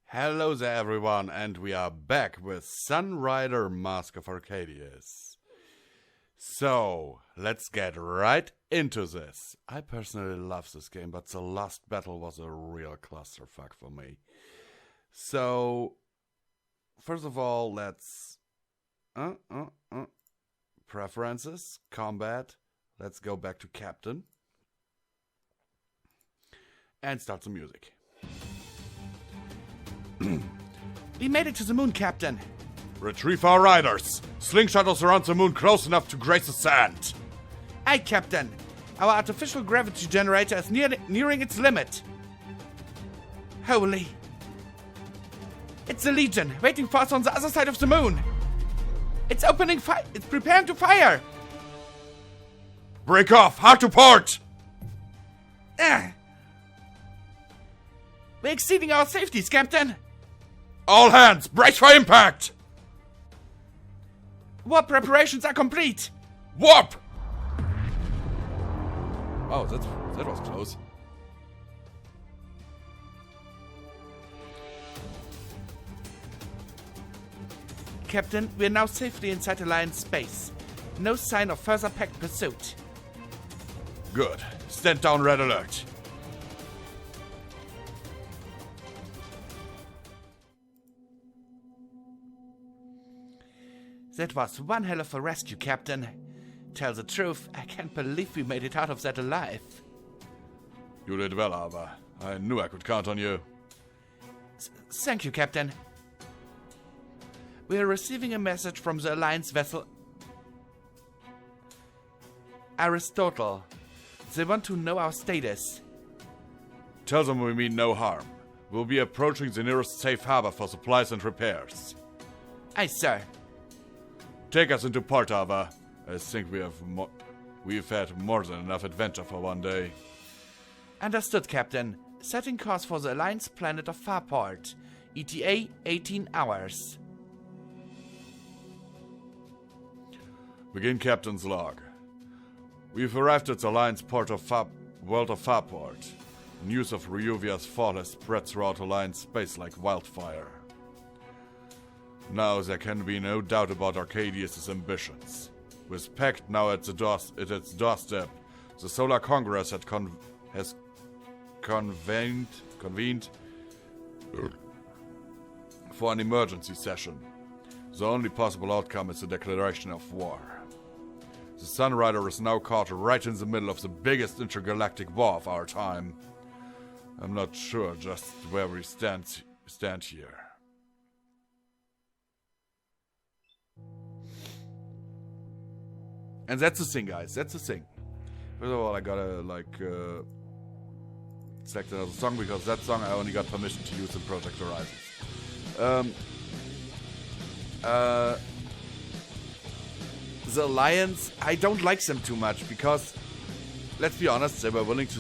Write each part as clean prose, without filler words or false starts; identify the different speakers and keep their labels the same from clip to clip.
Speaker 1: Hello there everyone, and we are back with Sunrider Mask of Arcadius. So, let's get right into this. I personally love this game, but the last battle was a real clusterfuck for me. So, first of all, let's... Preferences, combat, let's go back to Captain. And start the music.
Speaker 2: We made it to the moon, Captain.
Speaker 1: Retrieve our riders. Slingshot us around the moon close enough to graze the sand.
Speaker 2: Aye, Captain. Our artificial gravity generator is nearing its limit. Holy. It's the Legion, waiting for us on the other side of the moon. It's opening fire. It's preparing to fire.
Speaker 1: Break off. Hard to port.
Speaker 2: We're exceeding our safeties, Captain.
Speaker 1: All hands, brace for impact.
Speaker 2: Warp preparations are complete.
Speaker 1: Warp. Oh, that was close.
Speaker 2: Captain, we're now safely inside Alliance space. No sign of further packed pursuit.
Speaker 1: Good. Stand down, red alert.
Speaker 2: That was one hell of a rescue, Captain. Tell the truth, I can't believe we made it out of that alive.
Speaker 1: You did well, Ava. I knew I could count on you.
Speaker 2: Thank you, Captain. We are receiving a message from the Alliance vessel Aristotle. They want to know our status.
Speaker 1: Tell them we mean no harm. We'll be approaching the nearest safe harbor for supplies and repairs.
Speaker 2: Aye, sir.
Speaker 1: Take us into port, Ava. I think we've had more than enough adventure for one day.
Speaker 2: Understood, Captain. Setting course for the Alliance planet of Farport. ETA 18 hours.
Speaker 1: Begin Captain's log. We've arrived at the Alliance port of world of Farport. News of Ryuvia's fall has spread throughout Alliance space like wildfire. Now there can be no doubt about Arcadius' ambitions. With Pact now at its doorstep, the Solar Congress has convened for an emergency session. The only possible outcome is a declaration of war. The Sunrider is now caught right in the middle of the biggest intergalactic war of our time. I'm not sure just where we stand here. And that's the thing, guys. That's the thing. First of all, I gotta, select another song, because that song I only got permission to use in Project Horizons. The Alliance, I don't like them too much, because, let's be honest, they were willing to...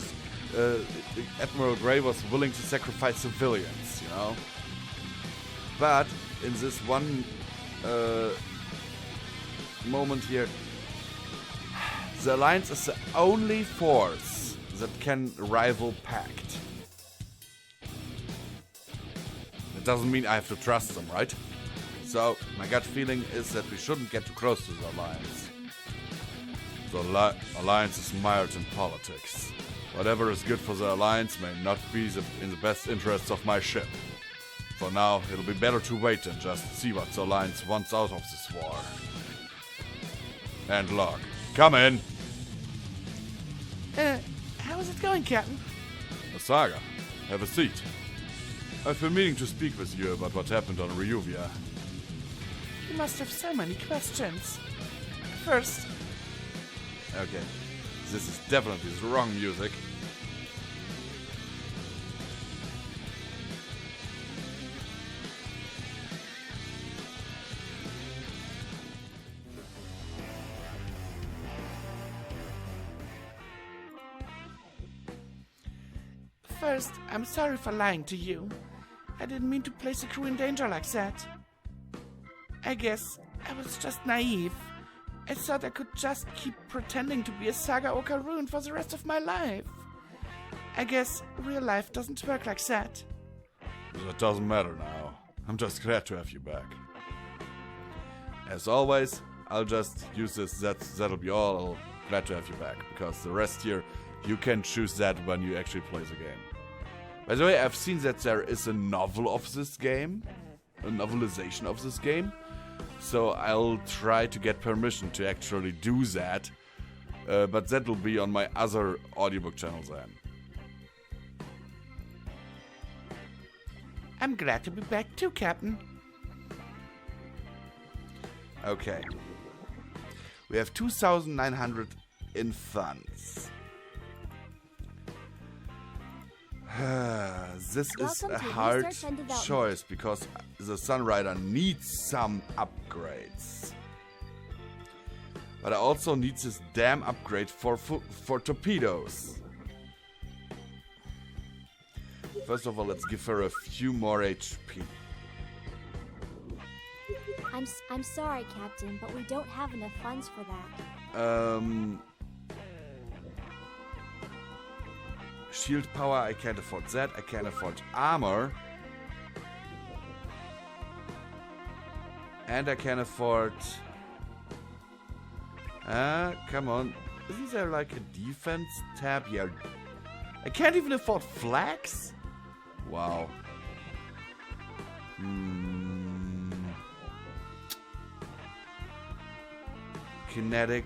Speaker 1: Admiral Grey was willing to sacrifice civilians, you know? But, in this one moment here, the Alliance is the only force that can rival Pact. That doesn't mean I have to trust them, right? So, my gut feeling is that we shouldn't get too close to the Alliance. The Alliance is mired in politics. Whatever is good for the Alliance may not be in the best interests of my ship. For now, it'll be better to wait and just see what the Alliance wants out of this war. And log. Come in!
Speaker 2: How is it going, Captain?
Speaker 1: A saga. Have a seat. I've been meaning to speak with you about what happened on Ryuvia.
Speaker 2: You must have so many questions. First...
Speaker 1: Okay. This is definitely the wrong music.
Speaker 2: First, I'm sorry for lying to you. I didn't mean to place the crew in danger like that. I guess I was just naive. I thought I could just keep pretending to be a Saga Okaroon for the rest of my life. I guess real life doesn't work like that.
Speaker 1: That doesn't matter now. I'm just glad to have you back. As always, I'll just use this. That'll be all. I'm glad to have you back. Because the rest here, you can choose that when you actually play the game. By the way, I've seen that there is a novel of this game. A novelization of this game. So I'll try to get permission to actually do that. But that will be on my other audiobook channels then.
Speaker 2: I'm glad to be back too, Captain.
Speaker 1: Okay. We have 2,900 in funds. This is a hard choice because the Sunrider needs some upgrades. But I also need this damn upgrade for torpedoes. First of all, let's give her a few more HP.
Speaker 3: I'm sorry, Captain, but we don't have enough funds for that.
Speaker 1: Shield power, I can't afford that. I can't afford armor. And I can afford... come on. Isn't there like a defense tab? Yeah. I can't even afford flags? Wow. Kinetic.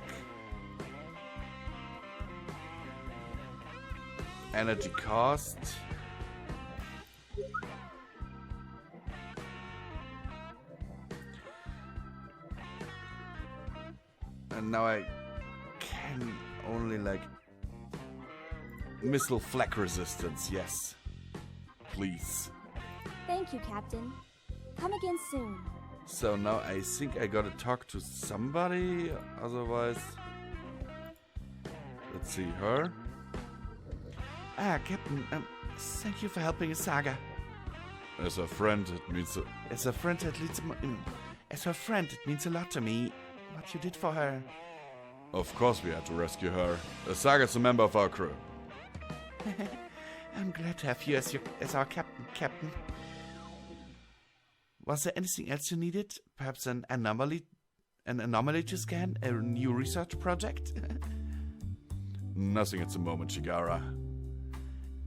Speaker 1: Energy cost. And now I can only like missile flak resistance, yes. Please.
Speaker 3: Thank you, Captain. Come again soon.
Speaker 1: So now I think I gotta talk to somebody, otherwise... Let's see, her?
Speaker 2: Captain, thank you for helping Saga.
Speaker 1: As a friend, it means...
Speaker 2: As a friend, as her friend, it means a lot to me, what you did for her.
Speaker 1: Of course we had to rescue her. Saga's a member of our crew.
Speaker 2: I'm glad to have you as our captain. Was there anything else you needed? Perhaps an anomaly to scan? A new research project?
Speaker 1: Nothing at the moment, Shigara.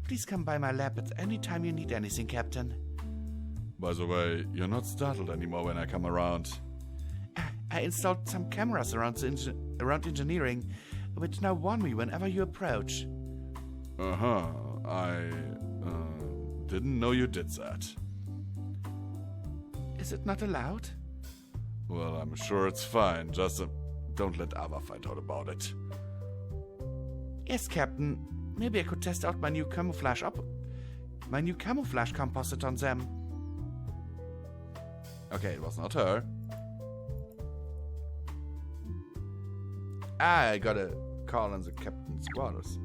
Speaker 2: Please come by my lab at any time you need anything, Captain.
Speaker 1: By the way, you're not startled anymore when I come around.
Speaker 2: I installed some cameras around engineering, which now warn me whenever you approach.
Speaker 1: I didn't know you did that.
Speaker 2: Is it not allowed?
Speaker 1: Well, I'm sure it's fine. Just don't let Ava find out about it.
Speaker 2: Yes, Captain. Maybe I could test out my new camouflage composite on them.
Speaker 1: Okay, it was not her.
Speaker 2: I got a call on the captain's quarters.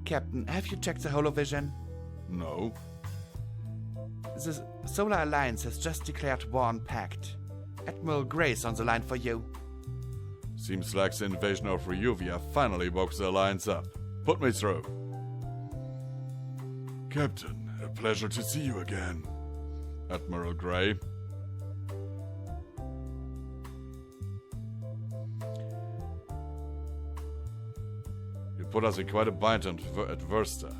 Speaker 2: Captain, have you checked the holovision?
Speaker 1: No.
Speaker 2: The Solar Alliance has just declared war on Pact. Admiral Gray's on the line for you.
Speaker 1: Seems like the invasion of Ryuvia finally woke the Alliance up. Put me through. Captain, a pleasure to see you again. Admiral Gray. You put us in quite a bind at Versta.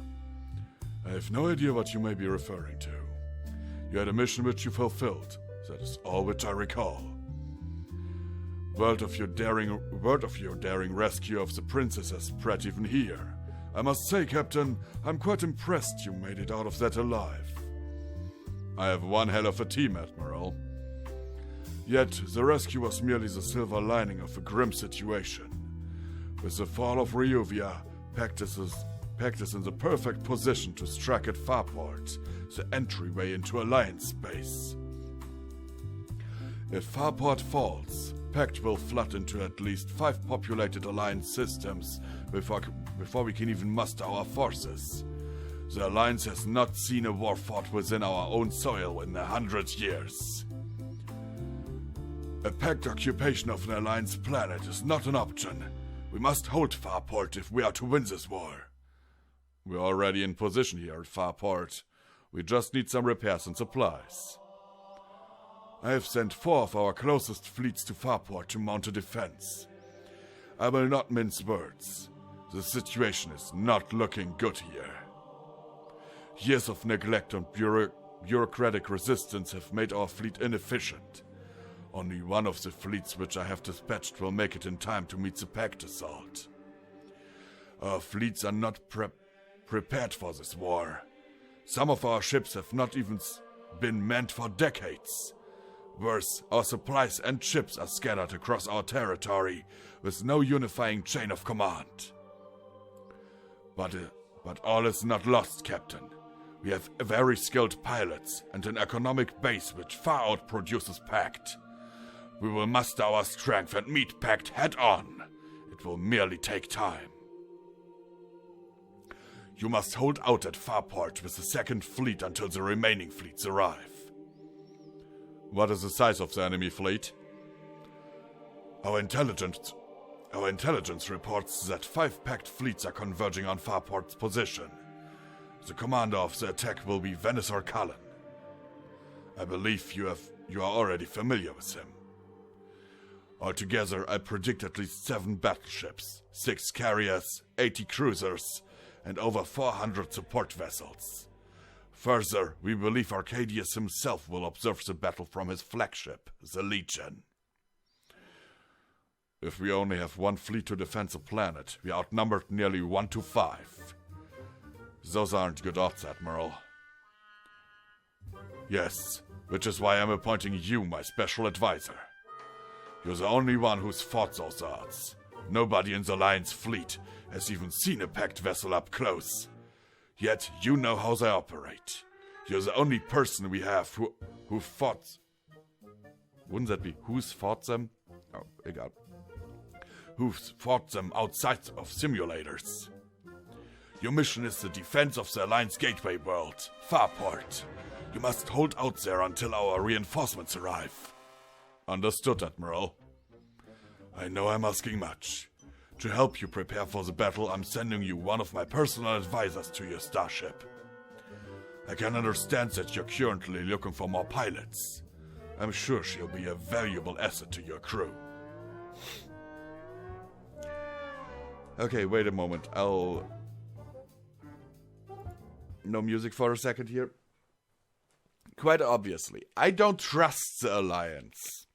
Speaker 1: I have no idea what you may be referring to. You had a mission which you fulfilled. That is all which I recall. Word of your daring rescue of the princess has spread even here. I must say, Captain, I'm quite impressed you made it out of that alive. I have one hell of a team, Admiral. Yet, the rescue was merely the silver lining of a grim situation. With the fall of Ryuvia, Pact is in the perfect position to strike at Farport, the entryway into Alliance space. If Farport falls, Pact will flood into at least 5 populated Alliance systems before we can even muster our forces. The Alliance has not seen a war fought within our own soil in 100 years. A Pact occupation of an Alliance planet is not an option. We must hold Farport if we are to win this war. We're already in position here at Farport. We just need some repairs and supplies. I have sent 4 of our closest fleets to Farport to mount a defense. I will not mince words. The situation is not looking good here. Years of neglect and bureaucratic resistance have made our fleet inefficient. Only one of the fleets which I have dispatched will make it in time to meet the Pact assault. Our fleets are not prepared for this war. Some of our ships have not even been manned for decades. Worse, our supplies and ships are scattered across our territory with no unifying chain of command. But all is not lost, Captain. We have very skilled pilots and an economic base which far outproduces Pact. We will muster our strength and meet Pact head-on. It will merely take time. You must hold out at Farport with the 2nd Fleet until the remaining fleets arrive. What is the size of the enemy fleet? Our intelligence reports that 5 Pact fleets are converging on Farport's position. The commander of the attack will be Venator Cullen. I believe you are already familiar with him. Altogether, I predict at least 7 battleships, 6 carriers, 80 cruisers, and over 400 support vessels. Further, we believe Arcadius himself will observe the battle from his flagship, the Legion. If we only have 1 fleet to defend the planet, we are outnumbered nearly 1 to 5. Those aren't good odds, Admiral. Yes, which is why I'm appointing you my special advisor. You're the only one who's fought those odds. Nobody in the Alliance fleet has even seen a Pact vessel up close. Yet you know how they operate. You're the only person we have who fought... Wouldn't that be who's fought them? Oh, egal. Who's fought them outside of simulators. Your mission is the defense of the Alliance gateway world, Farport. You must hold out there until our reinforcements arrive. Understood, Admiral. I know I'm asking much. To help you prepare for the battle, I'm sending you one of my personal advisors to your starship. I can understand that you're currently looking for more pilots. I'm sure she'll be a valuable asset to your crew. Okay, wait a moment. No music for a second here. Quite obviously, I don't trust the Alliance.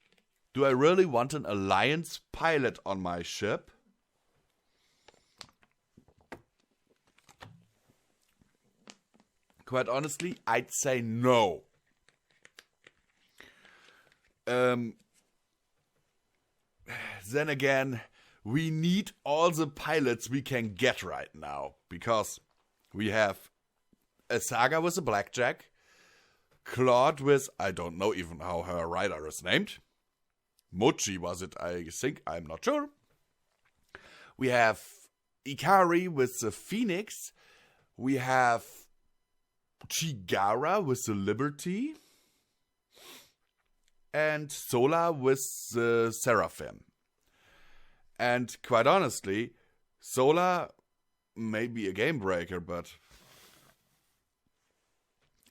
Speaker 1: Do I really want an Alliance pilot on my ship? Quite honestly, I'd say no. Then again, we need all the pilots we can get right now. Because we have a Saga with a Blackjack, Claude with, I don't know even how her rider is named. Mochi was it, I think, I'm not sure. We have Ikari with the Phoenix. We have Chigara with the Liberty. And Sola with the Seraphim. And quite honestly, Sola may be a game breaker, but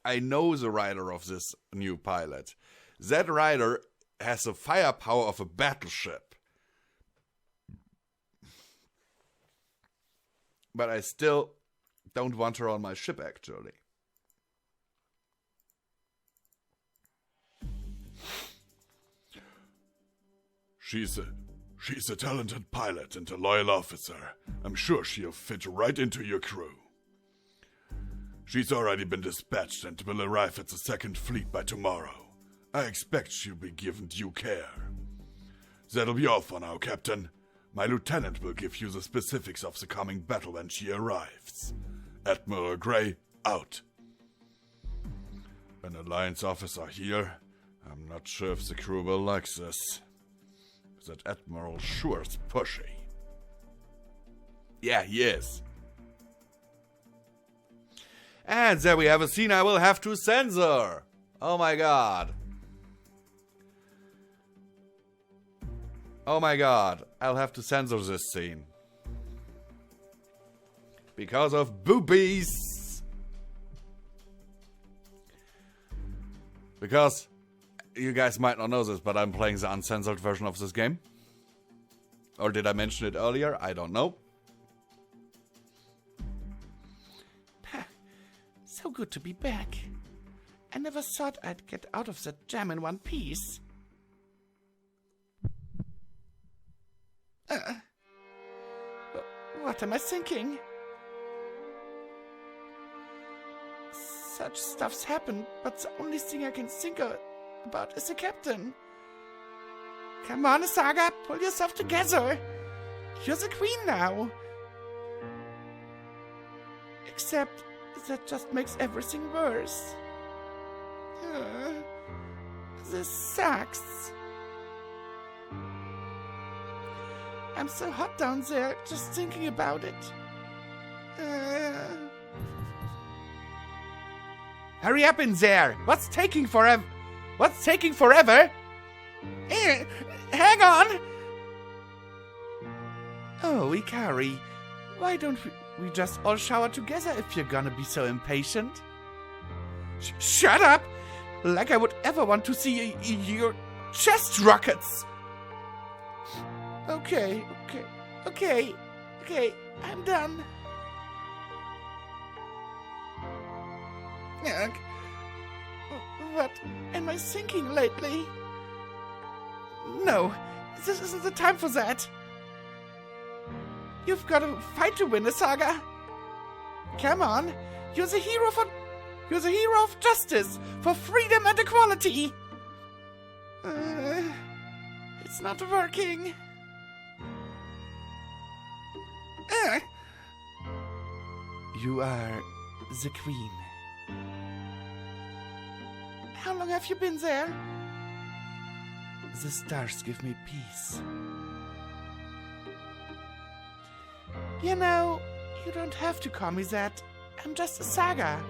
Speaker 1: I know the rider of this new pilot. That rider has the firepower of a battleship. But I still don't want her on my ship, actually. She's a talented pilot and a loyal officer. I'm sure she'll fit right into your crew. She's already been dispatched and will arrive at the 2nd Fleet by tomorrow. I expect she'll be given due care. That'll be all for now, Captain. My lieutenant will give you the specifics of the coming battle when she arrives. Admiral Gray, out. An Alliance officer here? I'm not sure if the crew will like this. That Admiral sure is pushy. Yeah, he is. And there we have a scene I will have to censor. Oh my god. Oh my god. I'll have to censor this scene. Because of boobies. Because you guys might not know this, but I'm playing the uncensored version of this game. Or did I mention it earlier? I don't know.
Speaker 2: So good to be back. I never thought I'd get out of that jam in one piece. What am I thinking? Such stuff's happened, but the only thing I can think about is the captain. Come on, Saga, pull yourself together. You're the queen now. Except that just makes everything worse. This sucks. I'm so hot down there just thinking about it. Hurry up in there! What's taking forever? What's taking forever? Hang on! Oh, Ikari, why don't we just all shower together if you're gonna be so impatient? Shut up! Like I would ever want to see your chest rockets! Okay, I'm done. What am I thinking lately? No, this isn't the time for that. You've got to fight to win, Saga. Come on, you're the hero of justice, for freedom and equality. It's not working. You are the queen. How long have you been there? The stars give me peace. You know, you don't have to call me that. I'm just a Saga.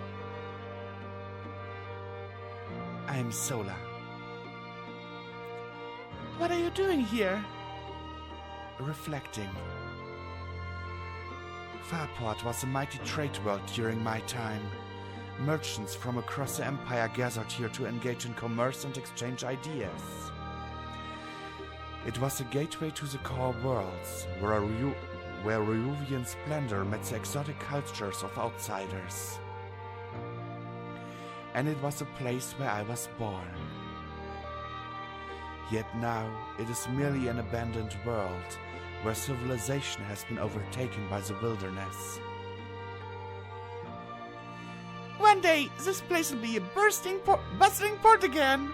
Speaker 2: I'm Sola. What are you doing here? Reflecting. Farport was a mighty trade route during my time. Merchants from across the empire gathered here to engage in commerce and exchange ideas. It was a gateway to the core worlds, where Reuvian splendor met the exotic cultures of outsiders. And it was a place where I was born. Yet now it is merely an abandoned world, where civilization has been overtaken by the wilderness. One day, this place will be a bustling port again.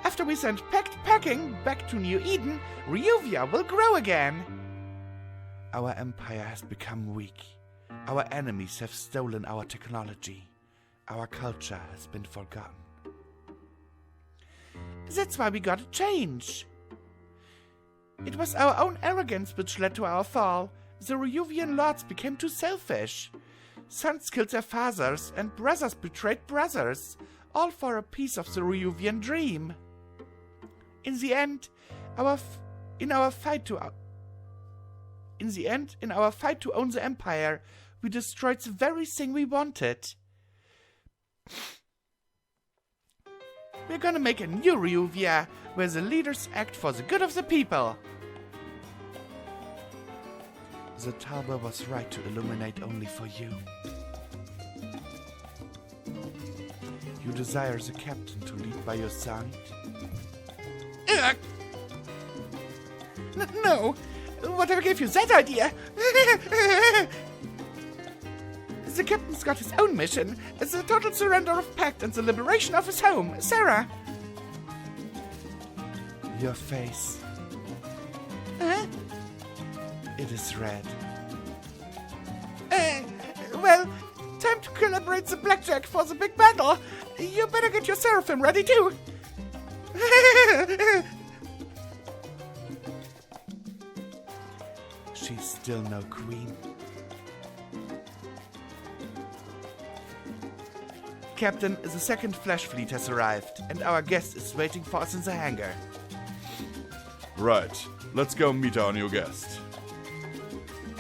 Speaker 2: After we send packing back to New Eden, Reuvia will grow again. Our empire has become weak. Our enemies have stolen our technology. Our culture has been forgotten. That's why we gotta change. It was our own arrogance which led to our fall. The Reuvian lords became too selfish. Sons killed their fathers, and brothers betrayed brothers, all for a piece of the Reuvian dream. In the end, in our fight to own the empire, we destroyed the very thing we wanted. We're gonna make a new Reuvia, where the leaders act for the good of the people. The tower was right to illuminate only for you. You desire the captain to lead by your side? No! Whatever gave you that idea? The captain's got his own mission. It's the total surrender of Pact and the liberation of his home, Sarah. Your face. It is red. Well, time to calibrate the blackjack for the big battle. You better get your seraphim ready too. She's still no queen. Captain, the second flash fleet has arrived, and our guest is waiting for us in the hangar.
Speaker 1: Right, let's go meet our new guest.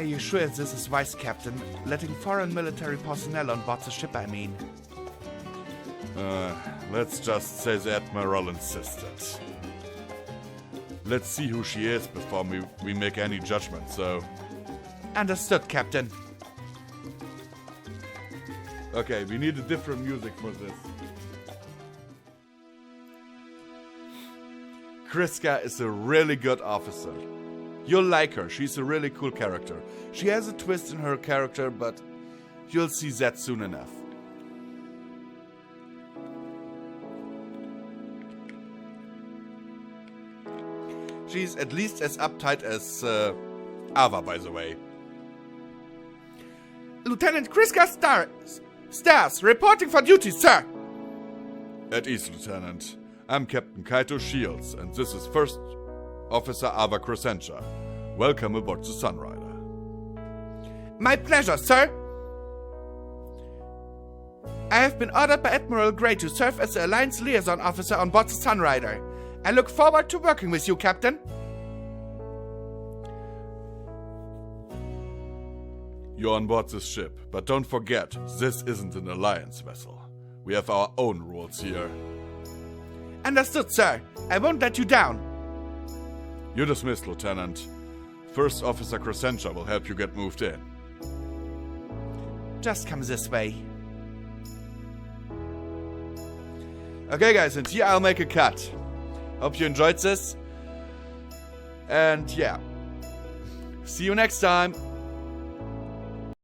Speaker 2: Are you sure this is wise, Captain? Letting foreign military personnel on board the ship, I mean.
Speaker 1: Let's just say the Admiral insisted. Let's see who she is before we make any judgment, so...
Speaker 2: Understood, Captain.
Speaker 1: Okay, we need a different music for this. Kriska is a really good officer. You'll like her, she's a really cool character. She has a twist in her character, but you'll see that soon enough. She's at least as uptight as Ava, by the way.
Speaker 2: Lieutenant Kriska Stars, reporting for duty, sir!
Speaker 1: At ease, Lieutenant. I'm Captain Kaito Shields, and this is First Officer Ava Crescentia. Welcome aboard the Sunrider.
Speaker 2: My pleasure, sir! I have been ordered by Admiral Grey to serve as the Alliance Liaison Officer on board the Sunrider. I look forward to working with you, Captain.
Speaker 1: You're on board this ship, but don't forget, this isn't an Alliance vessel. We have our own rules here.
Speaker 2: Understood, sir. I won't let you down.
Speaker 1: You're dismissed, Lieutenant. First Officer Crescentia will help you get moved in.
Speaker 2: Just come this way.
Speaker 1: Okay, guys, and here I'll make a cut. Hope you enjoyed this. And yeah. See you next time.